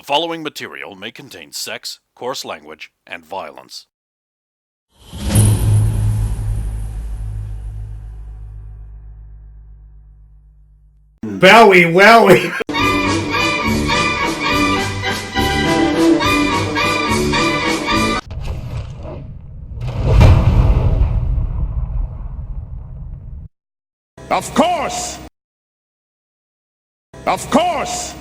following material may contain sex, coarse language, and violence. Bowie wowie! Of course! Of course!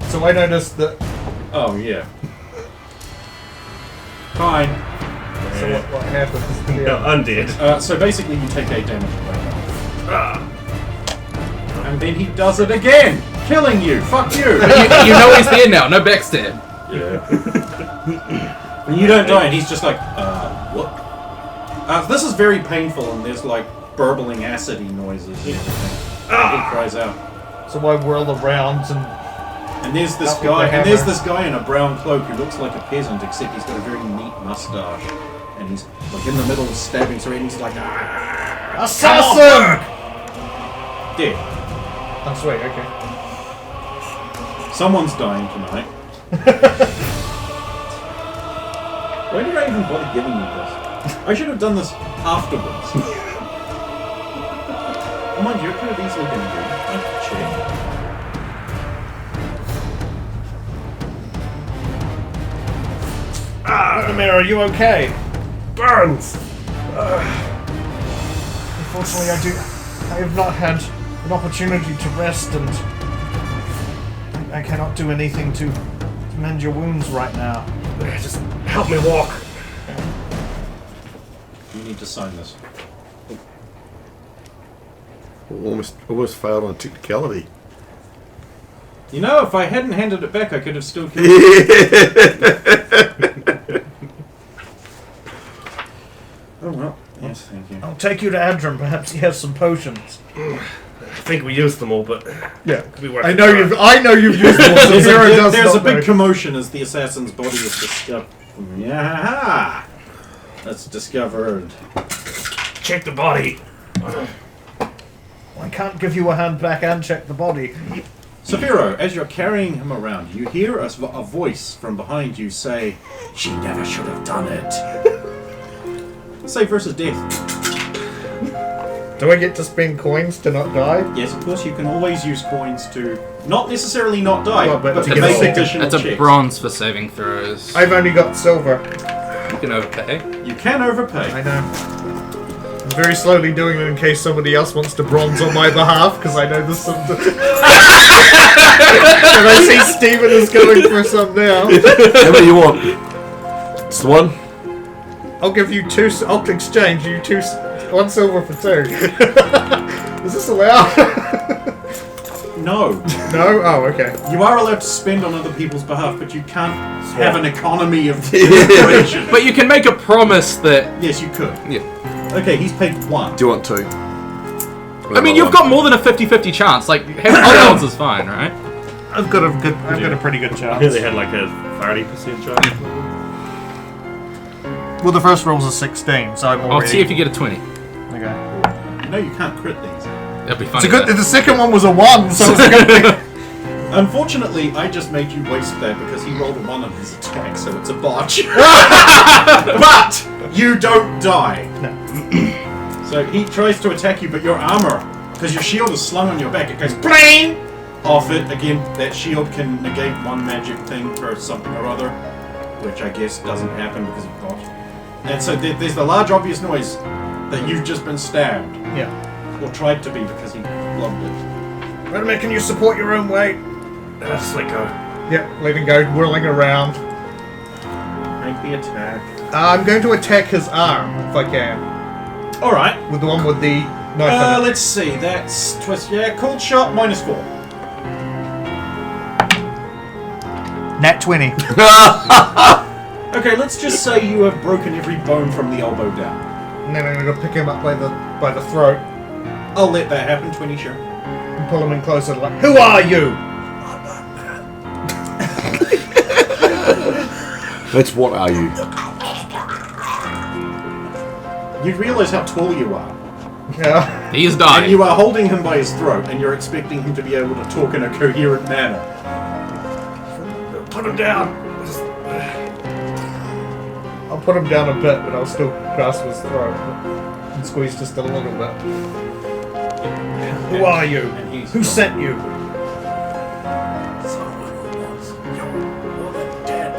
So I noticed that. Oh, yeah. Fine. So what happens to the Undead. So basically you take 8 damage. And then he does it again! Killing you! Fuck you! But you know he's there now, no backstab. Yeah. And you don't die, and he's just like, what? This is very painful, and there's like burbling acidy noises and everything. And he cries out. So I whirl around And there's this guy, and there's this guy in a brown cloak who looks like a peasant, except he's got a very neat mustache, and he's like in the middle of stabbing, so he's like, assassin! Dead. Oh, sweet. Okay. Someone's dying tonight. Why did I even bother giving you this? I should have done this afterwards. Oh, mind you, it could have easily been good. I could check. McNamara, are you okay? Burns! Unfortunately, I have not had an opportunity to rest, and I cannot do anything to mend your wounds right now. Just help me walk. You need to sign this. Almost failed on technicality. You know, if I hadn't handed it back, I could have still killed you. Oh well, yes, thank you. I'll take you to Adram. Perhaps he has some potions. I think we used them all, but Yeah, could be worth I a know try. you've used them. So Zero does There's a not big know. commotion as the assassin's body is discovered. Yeah, that's discovered. Check the body. I can't give you a hand back and check the body. Saphiro, as you're carrying him around, you hear a voice from behind you say, "She never should have done it." Save versus death. Do I get to spend coins to not die? Yes, of course, you can always use coins to not necessarily not die, Well, but but to to get make a- additional It's a checks. bronze for saving throws. I've only got silver. You can overpay. You can overpay. I know. I'm very slowly doing it in case somebody else wants to bronze on my behalf, because I know there's some... And I see Steven is going for some now. How many you want? It's the one? I'll give you two... I'll exchange you two... One silver for two. Is this allowed? No. No? Oh, okay. You are allowed to spend on other people's behalf, but you can't have an economy of information. But you can make a promise that... Yes, you could. Yeah. Okay, he's paid 1. Do you want two? I mean, you've got more than a 50-50 chance. Like, having balance is fine, right? I've got a pretty good I chance. hear they had like a 30% chance. Well, the first roll's a 16, so I'm already... I'll see if you get a 20. Okay. No, you can't crit these. That'd be It's funny. a good... though. The second one was a 1, so it's a good thing. Unfortunately, I just made you waste that because he rolled a 1 on his attack, so it's a botch. But you don't die. No. So he tries to attack you, but your armor, because your shield is slung on your back, it goes bling off it. Again, that shield can negate one magic thing for something or other, which I guess doesn't happen because of botch. And so there's the large obvious noise that you've just been stabbed. Yeah. Or tried to be because he logged it. Redman, can you support your own weight? That's like a... Yeah, letting go, whirling around. Make the attack. I'm going to attack his arm, if I can. Alright. With the one with the knife in it. Let's see. That's twist. Yeah, cold shot -4. Nat 20. Okay, let's just say you have broken every bone from the elbow down. And then I'm going to pick him up by the throat. I'll let that happen, 20 sure. And pull him in closer, like, who are you? That's what are you? You realise how tall you are. Yeah. He is And dying. you are holding him by his throat, and you're expecting him to be able to talk in a coherent manner. Put him down. I'll put him down a bit, but I'll still grasp his throat and squeeze just a little bit. Who are you? And he's Who sent you? Someone who wants your woman dead.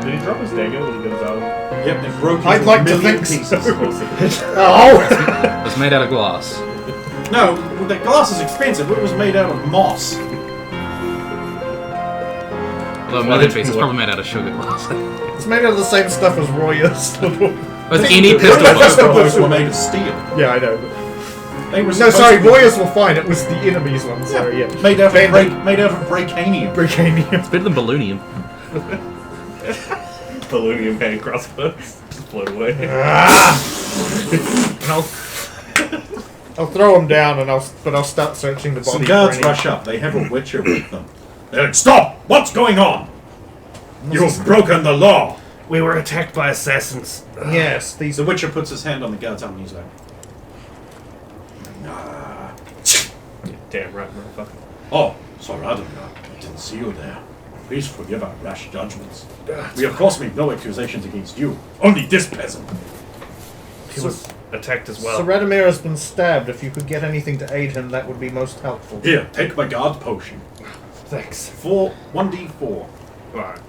Did he drop his dagger when he goes out? Yep, it broke I'd into like to million think pieces. so. Oh! It's made out of glass. No, the glass is expensive. It was made out of moss. Although a million pieces, it's probably made out of sugar glass. It's made out of the same stuff as Royers. With any pistol Most of bullet. those were made of steel. Yeah, I know. They were No, supposed sorry, to be Royers were fine. It was the enemy's one. Sorry, yeah. made out of Bandit. made out of bracanium. Bricanium. It's better than ballonium. Ballonium hand crossbows. Just float away. And I'll throw him down, and I'll start searching the body. Some guards for any- rush up. They have a witcher with them. They're like, stop! What's going on? You've broken the law! We were attacked by assassins. Yes, these. The witcher puts his hand on the guard's arm and he's like, Damn right, motherfucker. Oh, sorry, I didn't see you there. Please forgive our rash judgments. We of course make no accusations against you. Only this peasant. He was attacked as well. So Radomir has been stabbed. If you could get anything to aid him, that would be most helpful. Here, take my guard potion. Thanks. 1d4. Alright.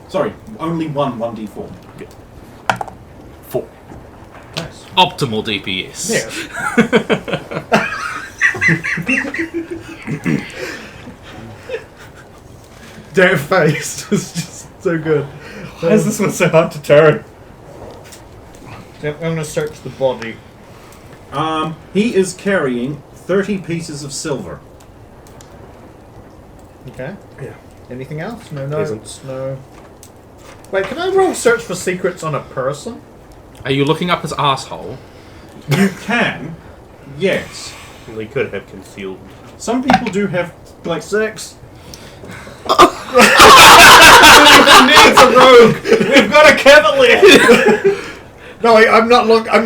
Sorry, only one 1d4. 4. Nice. Optimal DPS. Yes. Their face was just so good. Why is this one so hard to turn? I'm going to search the body. He is carrying 30 pieces of silver. Okay. Yeah. Anything else? No Isn't. notes. No. Wait, can I roll search for secrets on a person? Are you looking up his asshole? You can, yes. We could have concealed. Some people do have, like, 6. Needs a rogue. We've got a cavalier. No, I'm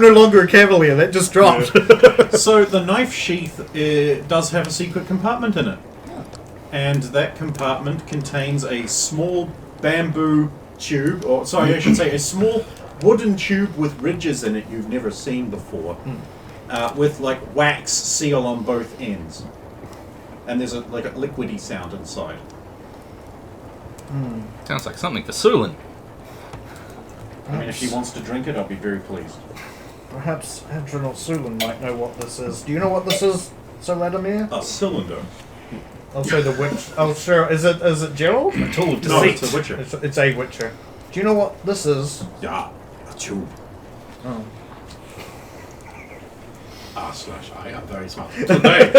no longer a cavalier. That just dropped. So the knife sheath does have a secret compartment in it. And that compartment contains a small bamboo tube, or sorry, I should say a small wooden tube with ridges in it you've never seen before, with like wax seal on both ends. And there's a liquidy sound inside. Sounds like something for Sulin. I mean, if she wants to drink it, I'll be very pleased. Perhaps Hadron or Sulin might know what this is. Do you know what this is, Sir Radomir? A cylinder. I'll say the witch. Oh, sure. Is it Gerald? A tool of No, deceit. it's a witcher. It's a witcher. Do you know what this is? Yeah, a tube. Oh. I am very smart. Today,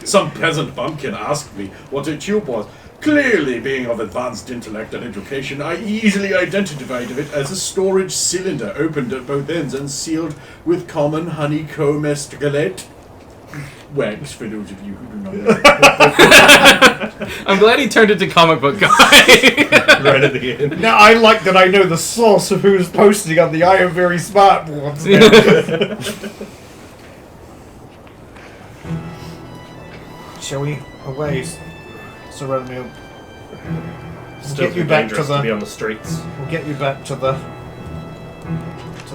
some peasant bumpkin asked me what a tube was. Clearly, being of advanced intellect and education, I easily identified it as a storage cylinder opened at both ends and sealed with common honeycomb escalate. Wax, for those of you who do not know. I'm glad he turned into comic book guy. Right at the end. Now I like that I know the source of who's posting on the I Am Very Smart boards. Shall we away, Sir Radomir? Still Get you back to dangerous the. to be on the streets. We'll get you back to the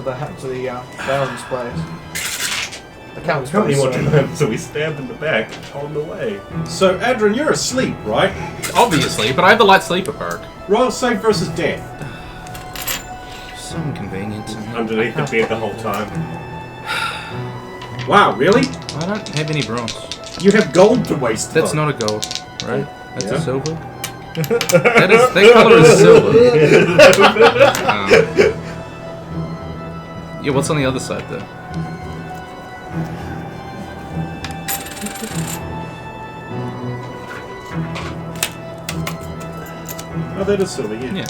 Baron's place. The Count's Tell me place. what to sorry. know. So we stabbed in the back on the way. So, Adrian, you're asleep, right? Obviously, but I have the light sleeper perk. Roll save versus death. So inconvenient. Underneath the bed the whole time. Wow, really? I don't have any bronze. You have gold to waste. That's though. not a gold, right? That's Yeah. a silver. That color is silver. Yeah, what's on the other side though? Oh, that is silver, yeah. Yeah.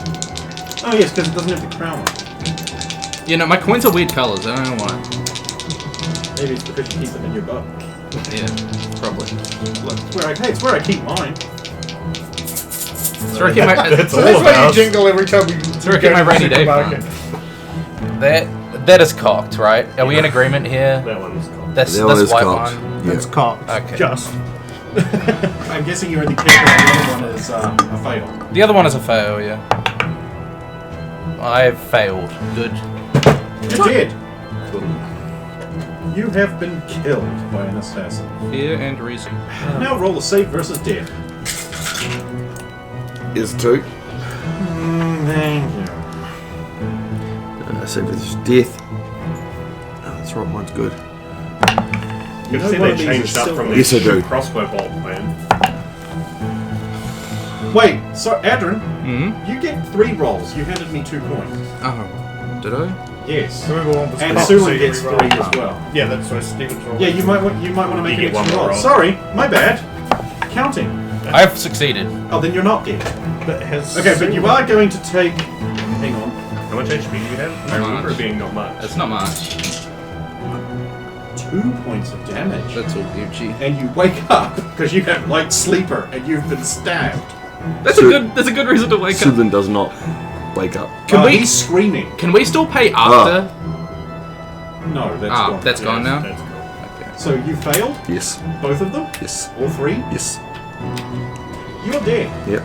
Oh, yes, because it doesn't have the crown on it. You know, my coins are weird colors. I don't know why. Maybe it's because you keep them in your butt. Yeah, probably. Look, it's where I keep mine. It's where I keep my. That's So all that's why you about. jingle every time we where I keep my rainy day supermarket. That is cocked, right? Are we in agreement here? That one's cool. This That one is white cocked. one. Yeah. It's cocked. Okay. Just. I'm guessing you're in the camp and the other one is a fail. The other one is a fail, yeah. I've failed. Good. You're dead. You have been killed by an assassin. Fear and reason. Now roll a save versus death. Is 2. Thank you. Save with death. Oh, that's right, mine's good. Good to know see one they of these changed is up silver. from Yes, I the do. crossbow bolt, man. Wait, so Adrian, Hmm? you get 3 rolls. You handed me 2 points. Oh, did I? Yes. Whoever one was And cocked, so Sulan you gets re-roll. 3 as well. Yeah, that's why Steven's rolling. Yeah, you might want to make You an get one extra more roll. roll. Sorry, my bad. Counting. I've succeeded. Oh, then you're not dead. But has Okay, but you are going to take. Hang on. How much HP do you have? I remember it being not much. It's not much. 2 points of damage. That's all Gucci. And you wake up because you have light sleeper and you've been stabbed. That's a good reason to wake up. Sylvan does not wake up. Can we He's screaming. can we still pay after? No, that's Ah, gone. that's gone now. That's cool. Okay. So you failed? Yes. Both of them? Yes. All 3? Yes. You're dead. Yep.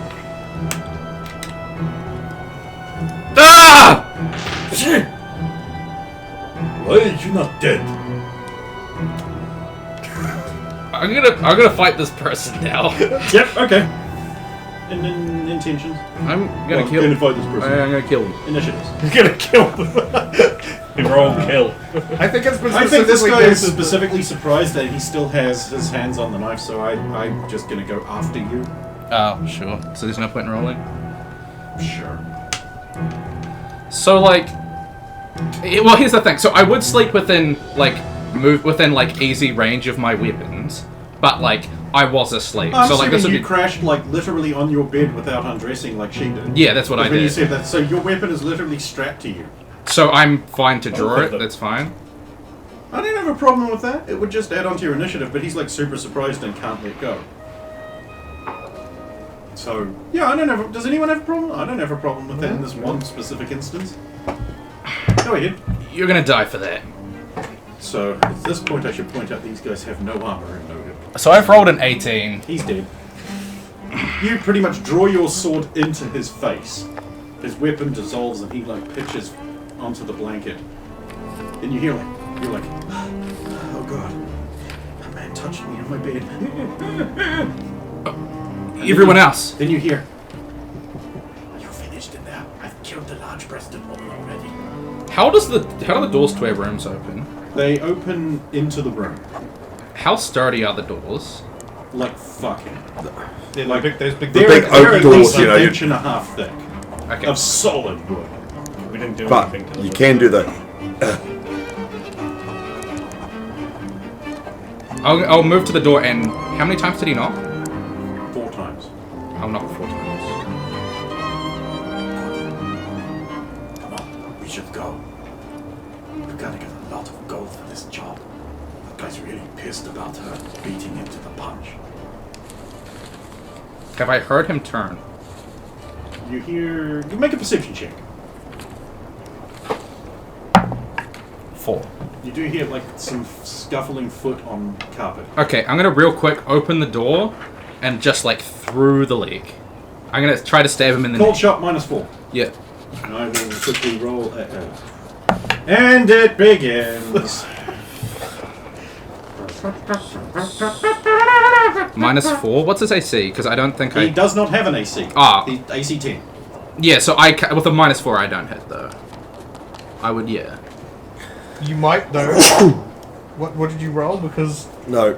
Ah! Why are you not dead? I'm gonna fight this person now. Yep, okay. In intentions. I'm gonna kill. Gonna fight this person. I'm gonna kill him. Initiatives. You're gonna kill them. The roll kill. I think it's I think this guy is specifically specifically surprised that he still has his hands on the knife, so I'm just gonna go after you. Oh, sure. So there's no point in rolling. Sure. So like, well, here's the thing. So I would sleep within move within easy range of my weapons, but like I was asleep. I'm so like this would you be. crashed literally on your bed without undressing like she did. Yeah, that's what I When you did. said that, so your weapon is literally strapped to you. So I'm fine to draw Both it. of them. That's fine. I don't have a problem with that. It would just add on to your initiative, but he's like super surprised and can't let go. So yeah, I don't have. Does anyone have a problem? I don't have a problem with that in this one specific instance. Go ahead. You're gonna die for that. So at this point, I should point out these guys have no armor and no hip. So I've rolled an 18. He's dead. You pretty much draw your sword into his face. His weapon dissolves and he pitches onto the blanket. And you hear you're like, oh god, a man touched me on my bed. And Everyone else. Then you hear, you finished in there. I've killed the large-breasted woman already. How do the doors to our rooms open? They open into the room. How sturdy are the doors? Like fucking. Yeah, like there's big. big They're oak at doors, least you know, an you- inch and a half thick. Okay. Of solid wood. We didn't do But anything to you them. can do the. I'll move to the door and how many times did he knock? 4 times. I'll knock 4 times. Come on, we should go. We've got to get a lot of gold for this job. That guy's really pissed about her beating him to the punch. Have I heard him turn? You hear. You make a perception check. 4. You do hear some scuffling foot on carpet. Okay, I'm gonna real quick open the door and just through the leg. I'm gonna try to stab him in the Cold neck. shot -4. Yeah. And I will quickly roll and it begins. -4. What's his AC? Because I don't think He I. does not have an AC. Ah. He's AC 10. Yeah. So with a -4 I don't hit though. I would You might though. What did you roll? Because No.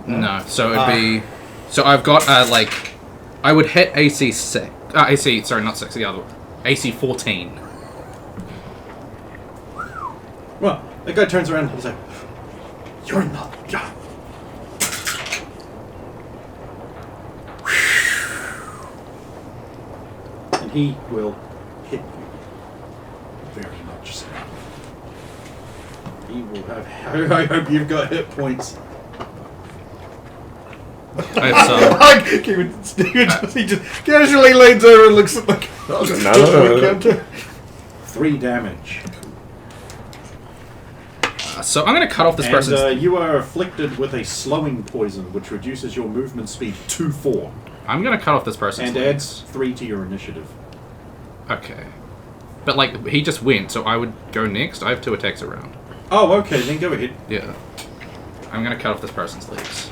No. So it'd be. So I've got I would hit AC 6. AC. Sorry, not 6. The other one. AC 14. Well, that guy turns around and he's like, "You're not God." And he will hit you very much so. He will have. I hope you've got hit points. I have some. Like, he just casually leans over and looks at the counter. 3 damage. So I'm going to cut off this person's... And you are afflicted with a slowing poison, which reduces your movement speed to 4. I'm going to cut off this person's And legs. adds 3 to your initiative. Okay. But, like, he just went, so I would go next. I have 2 attacks around. Oh, okay, then go ahead. Yeah. I'm going to cut off this person's legs.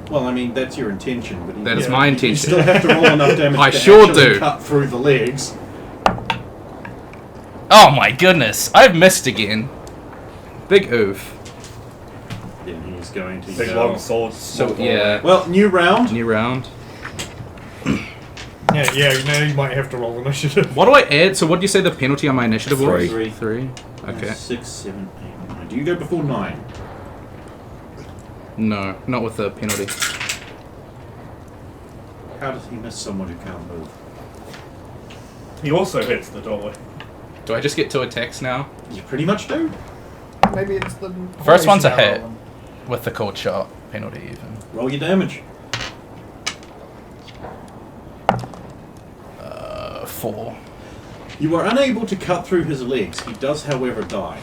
Well, I mean, that's your intention, but That is my you intention. still have to roll enough damage I to sure actually do. cut through the legs. Oh my goodness! I've missed again. Big oof. Then he's going to Big go. long sword. So, yeah. Well, new round. New round. Yeah, now you might have to roll initiative. What do I add? So what do you say the penalty on my initiative was? 3. 3. Okay. 6, 7, 8, 9. Do you go before 9? No, not with the penalty. How does he miss someone who can't move? He also hits the doorway. Do I just get 2 attacks now? You pretty much do. Maybe it's the First one's a poison hit. arrow. With the cold shot penalty, even. Roll your damage. 4. You are unable to cut through his legs. He does, however, die.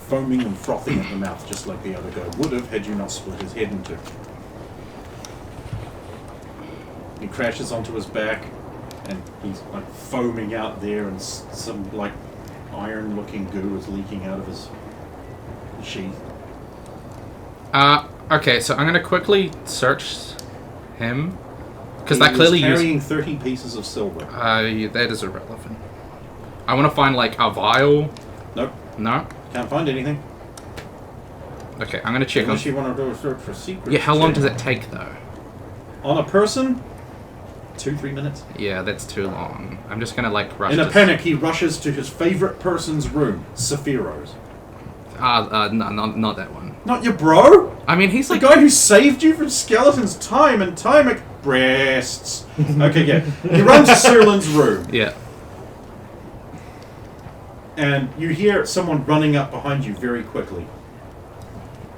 Foaming and frothing at the mouth, just like the other guy would have had you not split his head in 2. He crashes onto his back, and he's like foaming out there, and some like iron-looking goo is leaking out of his sheath. Okay, so I'm gonna quickly search him. Because He that clearly is used... carrying 30 pieces of silver. that is irrelevant. I want to find, like, a vial. Nope, No? can't find anything. Okay, I'm gonna check on... Unless you want to do a search for secrets. Yeah, how long does it take, though? On a person? 2-3 minutes. Yeah, that's too long. I'm just gonna, like, rush In a this. panic, he rushes to his favorite person's room, Sephiro's. No, not that one. Not your bro? I mean, he's The like... guy who saved you from skeletons time and time again. Breasts. Okay, yeah. He runs to Serlin's room, Yeah. and you hear someone running up behind you very quickly.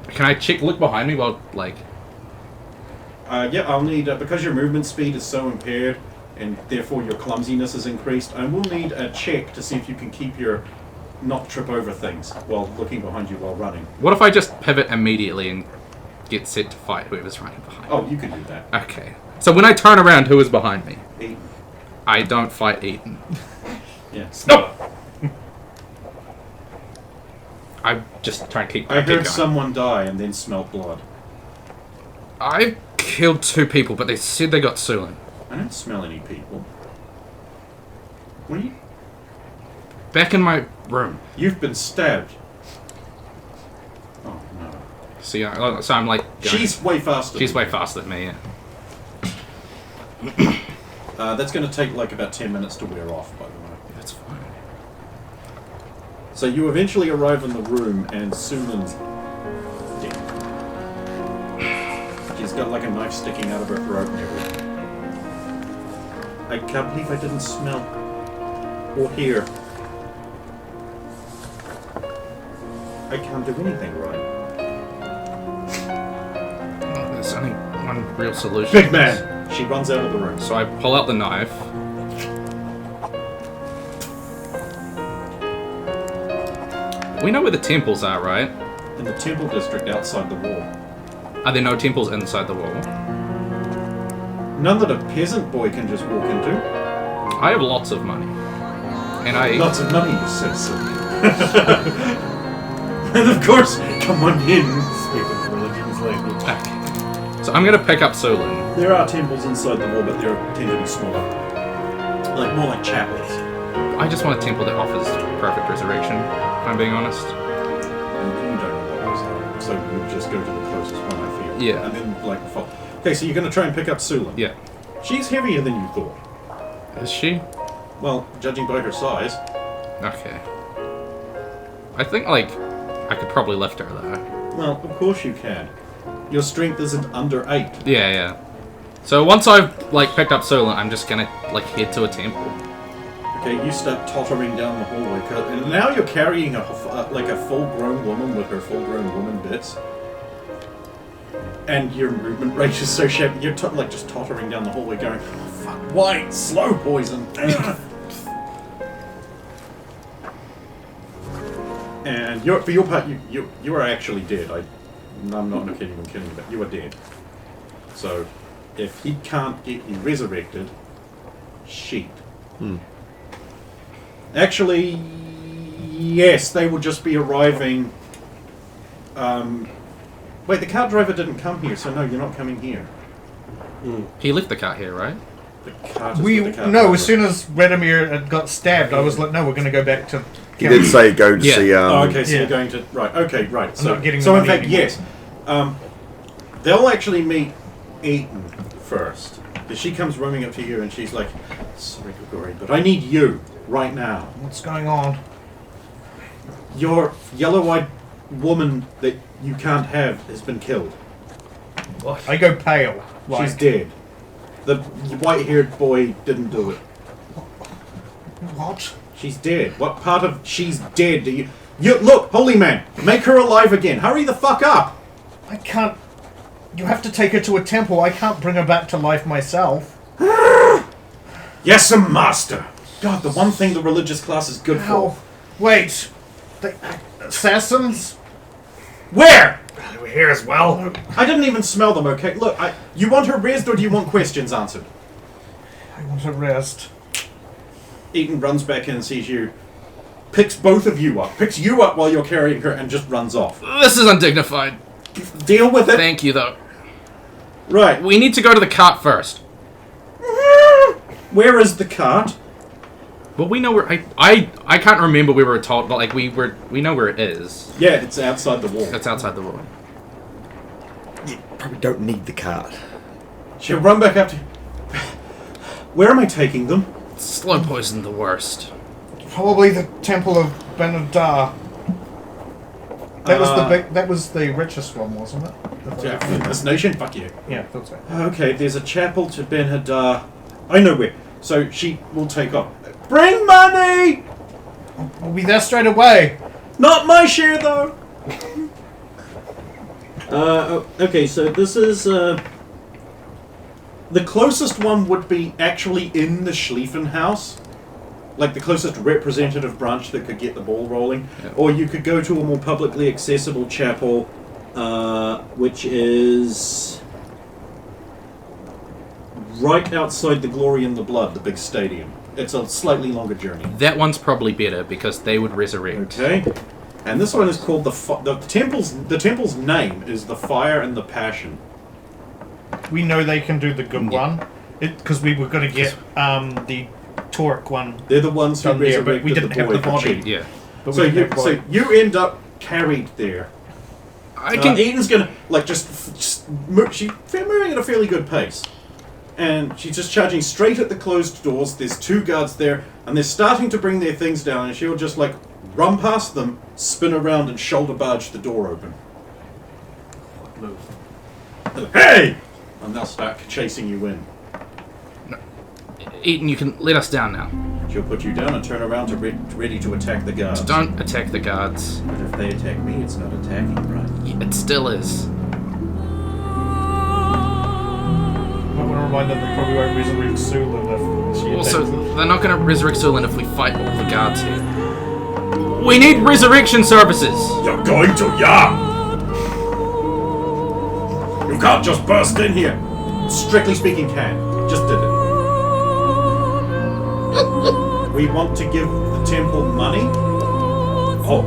Can I look behind me while, like... Yeah, I'll need, because your movement speed is so impaired, and therefore your clumsiness is increased, I will need a check to see if you can keep your... not trip over things while looking behind you while running. What if I just pivot immediately and get set to fight whoever's running behind me? Oh, you can do that. Okay. So when I turn around, who is behind me? Aiden. I don't fight Eden. Yeah. No! I just try and keep I keep heard going. someone die and then smelled blood. I killed 2 people, but they said they got Sulin. I don't smell any people. What are you? Back in my room. You've been stabbed. Oh no. So, yeah, so I'm like... going. She's way faster. She's than way you. faster than me, yeah. That's going to take like about 10 minutes to wear off, by the way. That's fine. So you eventually arrive in the room and Sulan's dead. She's got like a knife sticking out of her throat and everything. I can't believe I didn't smell or hear. I can't do anything right. Well, there's only one real solution. Big man! She runs out of the room. So I pull out the knife. We know where the temples are, right? In the temple district outside the wall. Are there no temples inside the wall? None that a peasant boy can just walk into. I have lots of money. And I... Lots of money, you said so. And of course, come on in. Speaking of religions language. Okay. So I'm gonna pick up Solon. There are temples inside the wall, but they tend to be smaller. Like more like chapels. I just want a temple that offers perfect resurrection, if I'm being honest. You don't know what those are, so you just go to the closest one, I feel. Yeah. And then, like, fall. Okay, so you're going to try and pick up Sulan. Yeah. She's heavier than you thought. Is she? Well, judging by her size. Okay. I think, like, I could probably lift her, though. Well, of course you can. Your strength isn't under 8. Yeah, yeah. So once I've, like, picked up Solon, I'm just gonna, like, head to a temple. Okay, you start tottering down the hallway, and now you're carrying like a full-grown woman with her full-grown woman bits. And your movement rate is so sharp, you're like just tottering down the hallway going, oh, fuck, why? Slow poison! And for your part, you are actually dead. I'm not kidding you, but you are dead. So, if he can't get you resurrected, shit. Actually, yes, they will just be arriving. Wait, the cart driver didn't come here, so no, you're not coming here. He left the cart here, right? The cart is with the cart no. driver. As soon as Radomir had got stabbed, I was like, no, we're going to go back to. He did say go to Yeah. see. Oh, okay, so Yeah. you're going to Okay, right. I'm So, not getting so the in money fact, anymore. yes, they'll actually meet Eaton first. Because she comes roaming up to you and she's like, "Sorry, Grigori, but I need you right now. What's going on? Your yellow-eyed woman that you can't have has been killed. I go pale. Like, She's dead. The white-haired boy didn't do it. What? She's dead. What part of she's dead do you... Look, holy man, make her alive again. Hurry the fuck up. I can't. You have to take her to a temple. I can't bring her back to life myself. Yes, master. God, the one thing the religious class is good How? for. Wait. Assassins? Where? We're here as well. I didn't even smell them, okay? Look, you want her raised or do you want questions answered? I want to rest. Eaton runs back in and sees you, picks both of you up, picks you up while you're carrying her and just runs off. This is undignified. Deal with it. Thank you, though. Right. We need to go to the cart first. Where is the cart? Well, we know where... I can't remember we were told, but, like, we know where it is. Yeah, it's outside the wall. It's outside the wall. You probably don't need the cart. She'll run back up to... Where am I taking them? Slow poison the worst. Probably the Temple of Benadar. That was the big. That was the richest one, wasn't it? Yeah, in this nation? Fuck you. Yeah, thought so. Okay, there's a chapel to Ben Hadar. I know where. So she will take off. Bring money! We'll be there straight away. Not my share, though! Okay, so this is, The closest one would be actually in the Schlieffen house. Like the closest representative branch that could get the ball rolling. Yeah. Or you could go to a more publicly accessible chapel, which is right outside the Glory in the Blood, the big stadium. It's a slightly longer journey. That one's probably better because they would resurrect. Okay. And this one is called the temple's name is the Fire and the Passion. We know they can do the good Yeah. one, because we were going to get the Torque one. They're the ones who Done there, but resurrected we didn't the have boy the for body. cheap. Yeah. But So we didn't have so one. you end up carried there. I can... Eden's gonna like she's moving at a fairly good pace, and she's just charging straight at the closed doors. There's two guards there, and they're starting to bring their things down, and she'll just like run past them, spin around, and shoulder barge the door open. move. Hey! And they'll start chasing you in. Eaton, you can let us down now. She'll put you down and turn around to ready to attack the guards. Don't attack the guards. But if they attack me, it's not attacking, right? Yeah, it still is. I want to remind them they probably won't resurrect Sulan if she Also, attacks them. they're not going to resurrect Sulin if we fight all the guards here. We need resurrection services! You're going to, yeah! You can't just burst in here! Strictly speaking, can. Just did it. We want to give the temple money? Oh,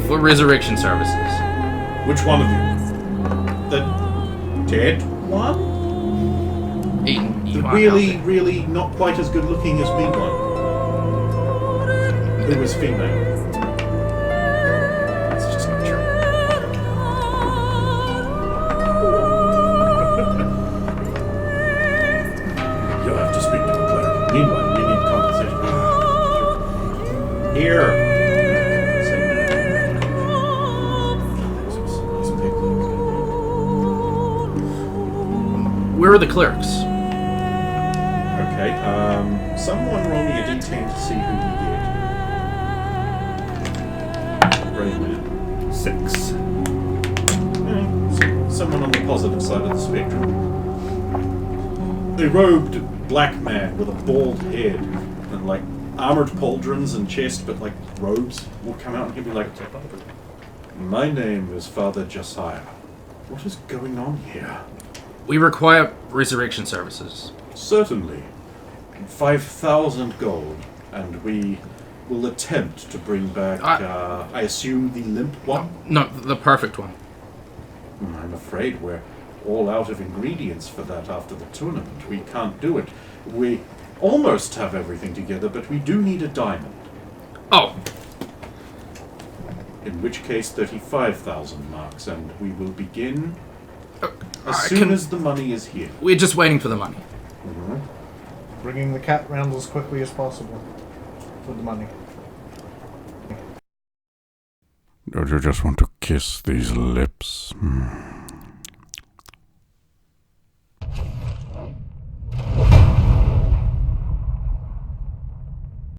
For resurrection services. Which one of you? the dead one? Eaton, you The are really, helping. really not quite as good looking as me one. Who was female. It's just not true. You'll have to speak to a cleric. Meanwhile, we need compensation. Here. Where are the clerics? Okay, someone roll me a D10 to see who you get. Brave man. 6. Someone on the positive side of the spectrum. A robed black man with a bald head and like armored pauldrons and chest, but like robes will come out and he'll be like, "My name is Father Josiah. What is going on here?" We require resurrection services. Certainly. 5,000 gold, and we will attempt to bring back, I assume, the limp one? No, the perfect one. I'm afraid we're all out of ingredients for that after the tournament. We can't do it. We almost have everything together, but we do need a diamond. Oh, In which case, 35,000 marks, and we will begin as I soon can- as the money is here. we're just waiting for the money. Bringing the cat round as quickly as possible for the money. Don't you just want to kiss these lips?